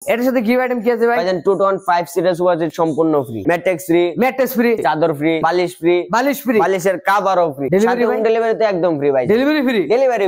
এটার সাথে gift item কি আছে ভাই? ভাইজান 2 to 1 5 সিরিজ ওয়াজ সম্পূর্ণ ফ্রি, ম্যাট্রেক্স ফ্রি, চাদর ফ্রি, বালিশ ফ্রি, বালিশের কভারও ফ্রি, সাথে হোম ডেলিভারি তো একদম ফ্রি ভাই। ডেলিভারি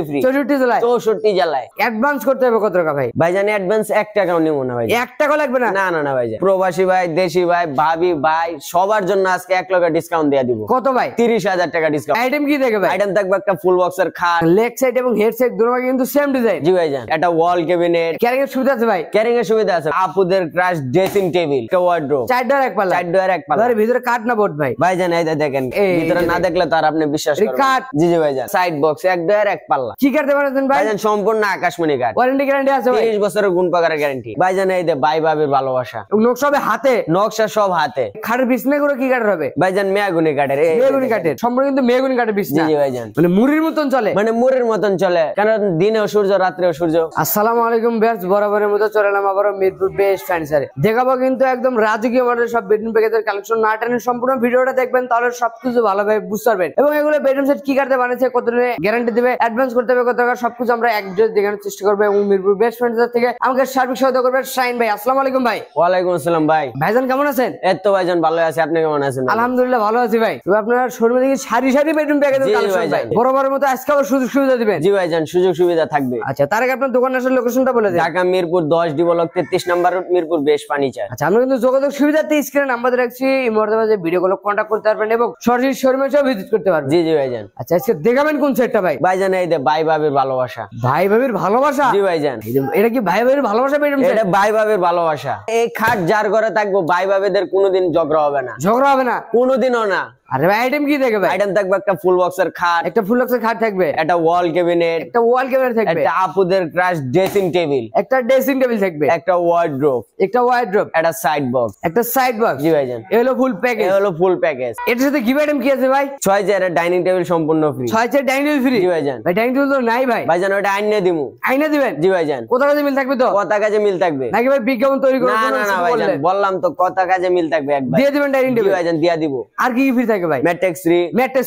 ফ্রি 64 জেলায়। অ্যাডভান্স করতে হবে কত টাকা ভাই? ভাইজান অ্যাডভান্স 1 টাকাও নিব না ভাই। 1 টাকা লাগবে না? না না না ভাইজান, প্রবাসী ভাই, দেশি ভাই, ভাবি ভাই সবার জন্য আজকে 1 টাকা ডিসকাউন্ট দিয়ে দিব। কত ভাই? 30,000 টাকা ডিসকাউন্ট। আইটেম কি দেখবে ভাই? আইটেম থাকবে একটা ফুল বক্সের খাট, লেগ সাইড এবং হেড সাইড দুটো কিন্তু সেম ডিজাইন। জি ভাইজান, এটা ওয়াল ক্যাবিনেট, ক্যারিং এর সুবিধা আছে ভাই? ক্যারিং এর সুবিধা আছে, আপুদের ক্রাশ ড্রেসিং টেবিল, একটা ওয়ার্ড্রোব, 4 ডোর এক পাল্লা, 4 ডোর এক পাল্লা। এর ভিতরে কাট না বোর্ড ভাই? ভাইজান এই দেখেন, ভিতরে না দেখলে তো আর আপনি বিশ্বাস করবেন না। কাট? জি জি ভাইজান, সাইড বক্স, 1 ডোর এক পাল্লা। কি কাটতে পারেন ভাই? ভাইজান সম্পূর্ণ আকাশমণি কাট, ওয়ারেন্টি গ্যারান্টি আছে ভাই? 30 বছরের গুণ পাকার গ্যারান্টি। ভাইজান এই ভাই ভাবির ভালোবাসা, নকশা হবে হাতে, নকশা সব হাতে। খাটের বিছনা করে কি কাঠ হবে? ভাইজান মেহগনি কাঠের, মেহগনি কাঠের, সম্পূর্ণ কিন্তু মেহগনি কাঠের বিছনা। জি জি ভাইজান, মানে মুড়ির মতন চলে, মানে মুড়ির মতন চলে, কারণ দিনেও সূর্য রাত্রেও সূর্য। আসসালামু আলাইকুম ভিউয়ার্স, বরাবরের মতো চলে এলাম আবার মিরপুর বেস্ট ফার্নিচারে। দেখাবো কিন্তু একদম রাজকীয় মডেলের সব বেডরুম প্যাকেজের কালেকশন। না টানে সম্পূর্ণ ভিডিওটা দেখবেন, তাহলে সবকিছু ভালোভাবে বুঝতে পারবেন। এবং এগুলো বেডরুম সেট কি কাটতে বানাচ্ছে, কত গ্যারান্টি দিবে, অ্যাডভান্স করতে হবে কত টাকা, সবকিছু আমরা এক ভিডিও দেখানোর চেষ্টা করবো। এবং মিরপুর বেস্ট ফার্নিচার থেকে আমাকে সার্বিক সহায়তা করবে শাইন ভাই। আসসালামু আলাইকুম ভাই। ওয়ালাইকুম আসসালাম ভাই। ভাইজান কেমন আছেন? এই তো ভাইজান ভালো আছি, আপনি কেমন আছেন? আলহামদুলিল্লাহ ভালো আছি ভাই। তো আপনার শোরুমে দেখি সারি সারি বেডরুম প্যাকেজের কালেকশন ভাই, বরাবরের মতো আজকে আবার সুযোগ সুবিধা দিবেন? জি ভাইজান, সুযোগ সুবিধা থাকবে। আচ্ছা, তার আগে আপনার দোকান আসার লোকেশনটা বলে দিন। ঢাকা মিরপুর 10 ডি ব্লক 33 নম্বর রোড, মিরপুর বেস্ট ফার্নিচার। আচ্ছা, আমরা কিন্তু যোগাযোগ সুবিধাতে স্ক্রিনে নাম্বার রাখছি, এই মুহূর্তে যে ভিডিও কল কন্টাক্ট করতে পারবেন এবং সরাসরি শোরুমে এসে ভিজিট করতে পারবেন। জি জি ভাইজান। আচ্ছা, আজকে দেখাবেন কোন সেটটা ভাই? ভাইজান এই ভাই ভাবির ভালোবাসা। ভাই ভাবির ভালোবাসা? জি ভাইজান। এটা কি ভাই ভাবির ভালোবাসা বেডরুম সেট? এটা ভাই ভাবির ভালোবাসা। এই খাট যার ঘরে থাকবো ভাই ভাবিদের কোনোদিন ঝগড়া হবে না। ঝগড়া হবে না? কোনোদিনও না। আরে ভাই আইটেম কি দেখবে? আইটেম থাকবে একটা ফুল বক্সের খাট, একটা ফুল বক্সের খাট থাকবে, একটা ওয়াল ক্যাবিনেট, একটা ওয়াল ক্যাবিনেট থাকবে, একটা আপুদের ক্রাশ ড্রেসিং টেবিল, একটা ড্রেসিং টেবিল থাকবে, একটা ওয়ার্ড্রোব, একটা ওয়ার্ড্রোব, একটা সাইড বক্স, একটা সাইড বক্স। জি ভাইজান, এই হলো ফুল প্যাকেজ। এই হলো ফুল প্যাকেজ। এটার সাথে গিফট আইটেম কি আছে ভাই? 6 চেয়ারের ডাইনিং টেবিল সম্পূর্ণ free. 6 chair dining table free? জি ভাইজান। ভাই ডাইনিং টেবিল তো নাই ভাই। ভাইজান ওটা আইনে দিমু। আইনা দিবেন? জি ভাইজান। কত কাজে মিল থাকবে তো? কত কাজে মিল থাকবে নাকি ভাই বিজ্ঞাপন তৈরি করে? না না না ভাইজান, বললাম তো কত কাজে মিল থাকবে একবার। দিয়ে দিবেন ডাইনিং টেবিল? জি ভাইজান দিয়া দিব। আর কি ফ্রি থাকবে ভাই? ম্যাট্রেক্স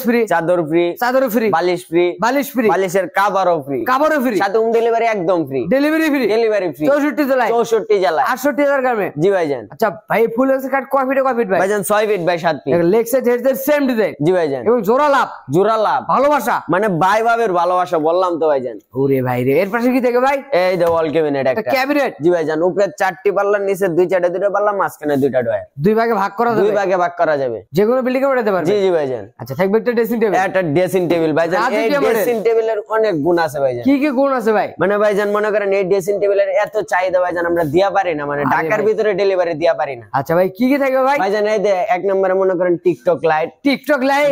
ফ্রি, চাদর ফ্রি, বালিশ ফ্রি, বালিশের কভারও ফ্রি, সাথে হোম ডেলিভারি একদম ফ্রি। ডেলিভারি ফ্রি 64 জেলায়। 68,000 গ্রামে। জি ভাইজান। আচ্ছা ভাই, ফুল এর কাট কয় ফিট ভাই? ভাইজান 6 feet by 7 feet. Leg side head side same design. জি ভাইজান। এবং জোড়া লাভ ভালোবাসা, মানে ভাই ভাবের ভালোবাসা, বললাম তো ভাইজান। ওরে ভাই রে, এর পাশে কি দেখে ভাই? এই যে ওয়াল ক্যাবিনেট, একটা ক্যাবিনেট। জি ভাইজান, উপরে 4টি পাল্লা, নিচে 2 পাল্লা, মাঝখানে 2টা ডয়ার। দুই ভাগে ভাগ করা যাবে? 2 ভাগে ভাগ করা যাবে, যে কোনো বিল্ডিং এ উঠাতে পারবে? জি জি ভাইজান। আচ্ছা, থাকবে একটা ড্রেসিং টেবিল। একটা ড্রেসিং টেবিল ভাইজান। এই ড্রেসিং টেবিলের অনেক গুণ আছে ভাইজান। কি কি গুণ আছে ভাই? মানে ভাইজান মনে করেন এই ড্রেসিং টেবিলের এত চাহিদা ভাইজান, আমরা দিয়া পারি না, মানে ঢাকার ভিতরে ডেলিভারি দিয়া পারি না। আচ্ছা ভাই, কি কি থাকবে ভাই? ভাইজান এই যে 1 নম্বরে মনে করেন টিকটক লাইট।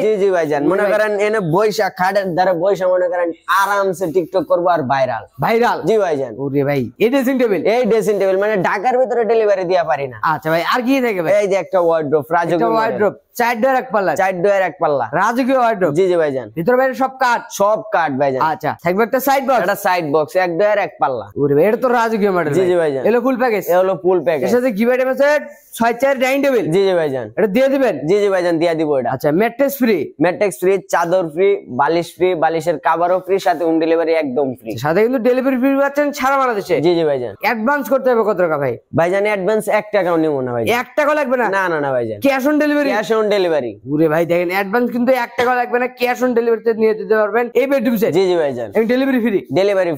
জি জি ভাইজান, মনে করেন এনে বৈশা খাটের দ্বারা বৈশা মনে করেন আরামসে টিকটক করবো আর ভাইরাল। জি ভাইজান। ওরে ভাই, এই ড্রেসিং টেবিল মানে ঢাকার ভিতরে ডেলিভারি দিয়া পারি না। আচ্ছা ভাই, আর কি থাকবে ভাই? এই যে একটা ওয়ার্ড্রোব, ওয়ার্ড্রোব 4 ডোর এক পাল্লা, 4 ডোর এক পাল্লা, রাজকীয় ওয়ার্ড্রোব। জি জি ভাইজান। ভিতর বাইরে সব কাঠ ভাইজান। আচ্ছা, থাকবে একটা সাইড বক্স, একটা সাইড বক্স, 1 ডোর এক পাল্লা। ওরে ভাই, এটা তো রাজকীয় মডেল। জি জি ভাইজান। এলো ফুল প্যাকেজ। এ হলো ফুল প্যাকেজ। এর সাথে গিফট আইটেম আছে 6 চেয়ার ডাইনিং টেবিল। জি জি ভাইজান। এটা দিয়ে দিবেন? জি জি ভাইজান, দিয়া দিব এটা। আচ্ছা, ম্যাট্রেস ফ্রি, চাদর ফ্রি, বালিশের কভারও ফ্রি, সাথে হোম ডেলিভারি একদম ফ্রি। সাথে কিন্তু ডেলিভারি ফ্রি পাচ্ছেন সারা বাংলাদেশে। জি জি ভাইজান। অ্যাডভান্স করতে হবে কত টাকা ভাই? ভাইজান অ্যাডভান্স 1 টাকাও নিব না ভাই। 1 টাকা লাগবে না? না না না ভাইজান, ক্যাশ অন ডেলিভারি। ওরে ভাই দেখেন, অ্যাডভান্স কিন্তু 1 টাকা লাগবে না, ক্যাশ অন ডেলিভারিতে নিয়ে দিতে পারবেন এই বেডরুম সেট। জি জি ভাইজান। এবং ডেলিভারি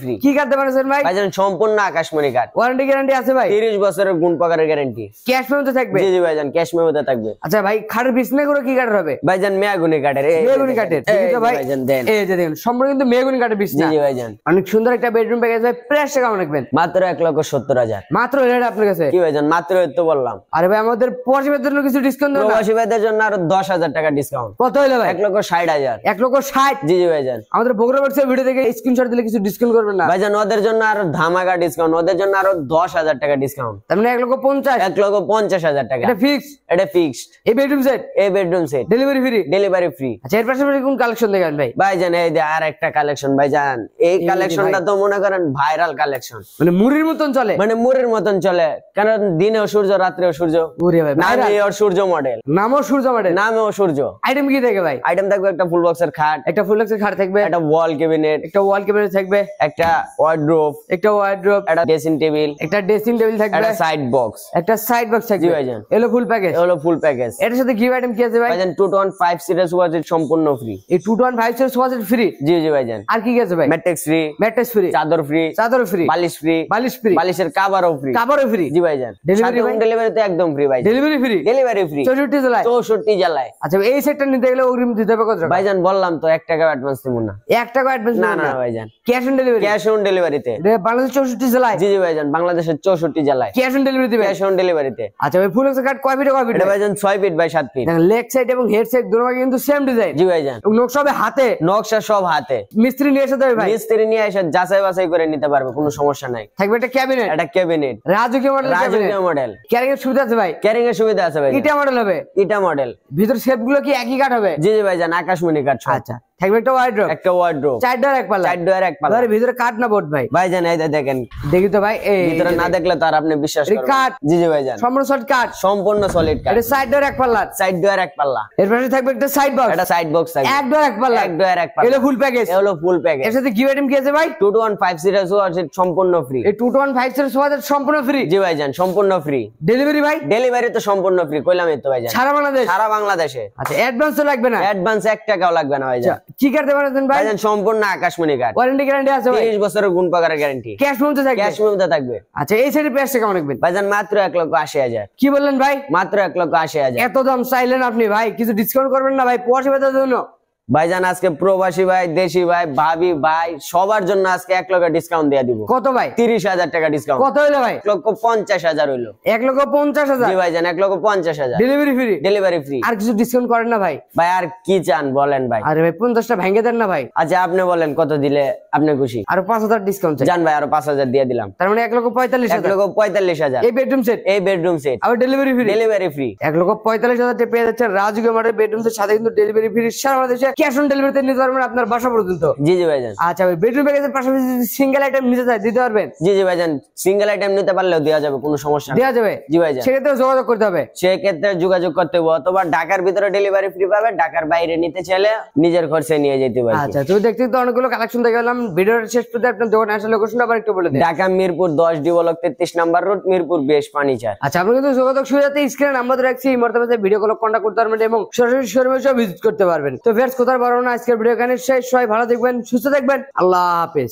ফ্রি। কি কাটতে পারেন ভাই? ভাইজান সম্পূর্ণ আকাশমণি কাট। ওয়ারেন্টি গ্যারান্টি আছে ভাই? 30 বছরের গুণ পাকারের গ্যারান্টি। ক্যাশ মেমোতে থাকবে? জি জি ভাইজান, ক্যাশ মেমোতে থাকবে। আচ্ছা ভাই, খাটের বিছনা করে কি কাঠ হবে? ভাইজান মেহগনি কাঠের। ঠিক আছে ভাই, এই যে দেখুন সম্পূর্ণ কিন্তু মেহগনি কাঠের বিছনা। জি জি ভাইজান। অনেক সুন্দর একটা বেডরুম প্যাকেজ ভাই। প্রাইসটা কেমন রাখবেন? মাত্র 1,70,000। মাত্র রেট আপনার কাছে? কি ভাইজান, মাত্র তো বললাম। আরে ভাই, আমাদের প্রবাসী ভাইদের জন্য কিছু ডিসকাউন্ট দেন না? প্রবাসী ভাইদের জন্য আরো 10,000 টাকা ডিসকাউন্ট। কত হলো ভাই? 1,60,000। 1,60,000? জি জি ভাইজান। আমাদের বগুড়া ভার্সের ভিডিও থেকে স্ক্রিনশট দিলে কিছু ডিসকাউন্ট করবেন না? ভাইজান ওদের জন্য আরো ধামাকা ডিসকাউন্ট, ওদের জন্য আরো 10,000 টাকা ডিসকাউন্ট। তার মানে 1,50,000? 1,50,000 টাকা। এটা ফিক্স? এটা ফিক্সড। এই বেডরুম সেট ডেলিভারি ফ্রি। আচ্ছা, এর পাশাপাশি কোন কালেকশন দেখাবেন ভাই? ভাইজান এই যে আর একটা কালেকশন ভাইজান, এই কালেকশনটা তো মনে করেন ভাইরাল কালেকশন, মানে মুড়ির মতন চলে, কারণ দিনেও সূর্য রাত্রেও সূর্য। ওরে ভাই, নামই ওর সূর্য মডেল। নামও সূর্য সূর্য মডেল, নামেও সূর্য। আইটেম কি থাকে ভাই? আইটেম থাকবে একটা ফুল বক্সের খাট, একটা ফুল বক্সের খাট থাকবে, একটা ওয়াল ক্যাবিনেট, একটা ওয়াল ক্যাবিনেট থাকবে, একটা ওয়ার্ড্রোব, একটা ওয়ার্ড্রোব, একটা ড্রেসিং টেবিল, একটা ড্রেসিং টেবিল থাকবে, একটা সাইড বক্স, একটা সাইড বক্স থাকবে। জি ভাইজান। এলো ফুল প্যাকেজ, হলো ফুল প্যাকেজ। এটার সাথে গিফট আইটেম কি আছে ভাই? ভাইজান 215 সিরিজ ওয়াজ সম্পূর্ণ ফ্রি। এই 215 সিরিজ ওয়াজ ফ্রি। জি জি ভাইজান। আর কি কি আছে ভাই? ম্যাট্রেস ফ্রি, ম্যাট্রেস ফ্রি, চাদর ফ্রি, চাদর ফ্রি, বালিশ ফ্রি, বালিশ ফ্রি, বালিশের কভারও ফ্রি, কভারও ফ্রি। জি ভাইজান। ডেলিভারি ভাই? ডেলিভারি তো একদম ফ্রি ভাই। ডেলিভারি ফ্রি, ডেলিভারি ফ্রি 64 জেলায়। 64 জেলায়। আচ্ছা এই সেটটা নিতে গেলে অগ্রিম দিতে হবে কত টাকা? ভাইজান বললাম তো 1 টাকা অ্যাডভান্স দেব না। 1 টাকা অ্যাডভান্স না না ভাইজান, cash on delivery. Cash on ডেলিভারিতে। বাংলাদেশ 64 জেলায়। জি জি ভাইজান, বাংলাদেশের 64 জেলায় ক্যাশ অন ডেলিভারি দিবেন। ক্যাশ অন ডেলিভারিতে। আচ্ছা ভাই ফুল বক্সের কাট কয় ফিট কয় ফিট? এটা ভাইজান 6 feet by 7 feet. Leg side এবং হেড সাইড দুটো কিন্তু সেম ডিজাইন। জি ভাইজান। নকশা হবে হাতে, নকশা সব হাতে। মিস্ত্রি নিয়ে এসে দেবে ভাই? মিস্ত্রি নিয়ে এসে যাচাই বাছাই করে নিতে পারবে, কোনো সমস্যা নাই। থাকবে একটা ক্যাবিনেট, এটা ক্যাবিনেট, রাজকীয় মডেল ক্যাবিনেট, রাজকীয় মডেল। ক্যারিং এর সুবিধা আছে ভাই? ক্যারিং এর সুবিধা আছে ভাই। ইটা মডেল হবে, ইটা মডেল। ভিতর শেপ গুলো কি একই কাট হবে? জি জি ভাইজান, আকাশমণি কাঠ। আচ্ছা থাকবে একটা ওয়ার্ড্রোব, একটা ওয়ার্ড্রোব, 4 ডোর এক পাল্লা, 4 ডোর এক পাল্লা। এর ভিতরে কাট না বোর্ড ভাই? ভাইজান এই দেখেন, দেখি তো ভাই, এই ভিতরে না দেখলে তো আর আপনি বিশ্বাস করবেন না। কাট, জি জি ভাইজান, সম্পূর্ণ সলিড কাট, সম্পূর্ণ সলিড কাঠ। এটা 4 ডোর এক পাল্লা, 4 ডোর এক পাল্লা। এর পাশে থাকবে একটা সাইড বক্স, এটা সাইড বক্স থাকবে, 1 ডোর এক পাল্লা, 1 ডোর এক পাল্লা। এলো ফুল প্যাকেজ। হলো ফুল প্যাকেজ। এর সাথে গিফট আইটেম কি আছে ভাই? 215 সিরিজ ওয়াজ সম্পূর্ণ ফ্রি। এই 215 সিরিজ ওয়াজ সম্পূর্ণ ফ্রি। জি ভাইজান, সম্পূর্ণ ফ্রি। ডেলিভারি ভাই? ডেলিভারি তো সম্পূর্ণ ফ্রি, কইলামই তো ভাইজান, সারা বাংলাদেশ। সারা বাংলাদেশে। আচ্ছা অ্যাডভান্স তো লাগবে না? অ্যাডভান্স 1 টাকাও লাগবে না ভাইজান। কি কাটতে পারবেন ভাই? ভাইজান সম্পূর্ণ আকাশমণি কাঠ, ওয়ারেন্টি গ্যারান্টি আছে ভাই? 30 বছরের গুণ পাকারের গ্যারান্টি। ক্যাশ মেমো থাকবে? ক্যাশ মেমোতে থাকবে। আচ্ছা এই সাইডে প্রাইসটা কেমন রাখবেন? ভাইজান মাত্র 1,80,000। কি বললেন ভাই? মাত্র 1,80,000। এত দাম চাইলেন আপনি ভাই, কিছু ডিসকাউন্ট করবেন না ভাই প্রবাসী ভাইদের জন্য? ভাইজান আজকে প্রবাসী ভাই, দেশি ভাই, ভাবি ভাই সবার জন্য আজকে 1 লক্ষ ডিসকাউন্ট দিয়ে দিব। কত ভাই? 30,000 টাকা ডিসকাউন্ট। কত হলো ভাই? 1,50,000 হইলো। 1,50,000? জি ভাইজান, 1,50,000। Delivery free? Delivery free. আর কিছু ডিসকাউন্ট করেন না ভাই? ভাই আর কি চান বলেন ভাই? আরে ভাই 50টা ভেঙে দেন না ভাই। আচ্ছা আপনি বলেন কত দিলে আপনি খুশি? আর 5,000 ডিসকাউন্ট চাই। জান ভাই আরো 5,000 দিয়ে দিলাম। তার মানে 1,45,000। 1,45,000। এই বেডরুম সেট, এই বেডরুম সেট, আর ডেলিভারি ফ্রি? Delivery free. 1,45,000 টাকা পেয়ে যাচ্ছেন রাজকীয় মডেল বেডরুম সেট, সাথে কিন্তু ডেলিভারি ফ্রি। সারা বাংলাদেশে ক্যাশ অন ডেলিভারিতে নিতে পারবেন আপনার বাসা পর্যন্ত। জি জি ভাইজান। আচ্ছা ভাই বেডরুম প্যাকেজের পাশাপাশি যদি সিঙ্গেল আইটেম নিতে চাই দিতে পারবেন? জি জি ভাইজান, সিঙ্গেল আইটেম নিতে পারলেও দেওয়া যাবে, কোনো সমস্যা নেই। দেওয়া যাবে? জি ভাইজান। সেক্ষেত্রে যোগাযোগ করতে হবে? সেক্ষেত্রে যোগাযোগ করতে হবে, অথবা ঢাকার ভিতরে ডেলিভারি ফ্রি পাবে, ঢাকার বাইরে নিতে চাইলে নিজের খরচে নিয়ে যেতে পারবে। আচ্ছা তুমি দেখতে তো অনেকগুলো কালেকশন দেখে গেলাম, ভিডিওর শেষ পর্যন্ত আপনার দোকানে আসার লোকেশনটা আবার একটু বলে দিন। Dhaka Mirpur 10 D block 33 number road, Mirpur বেশ ফার্নিচার। আচ্ছা আপনি কিন্তু যোগাযোগ সুবিধাতে স্ক্রিনে নাম্বার রাখছি, এই মুহূর্তে ভিডিও কল কন্টাক্ট করতে পারবেন এবং সরাসরি শোরুমে এসে ভিজিট করতে পারবেন। তো ভিউয়ার্স কোথাও বড় না, আজকের ভিডিও এখানে শেষ। সবাই ভালো দেখবেন, সুস্থ থাকবেন, আল্লাহ হাফেজ।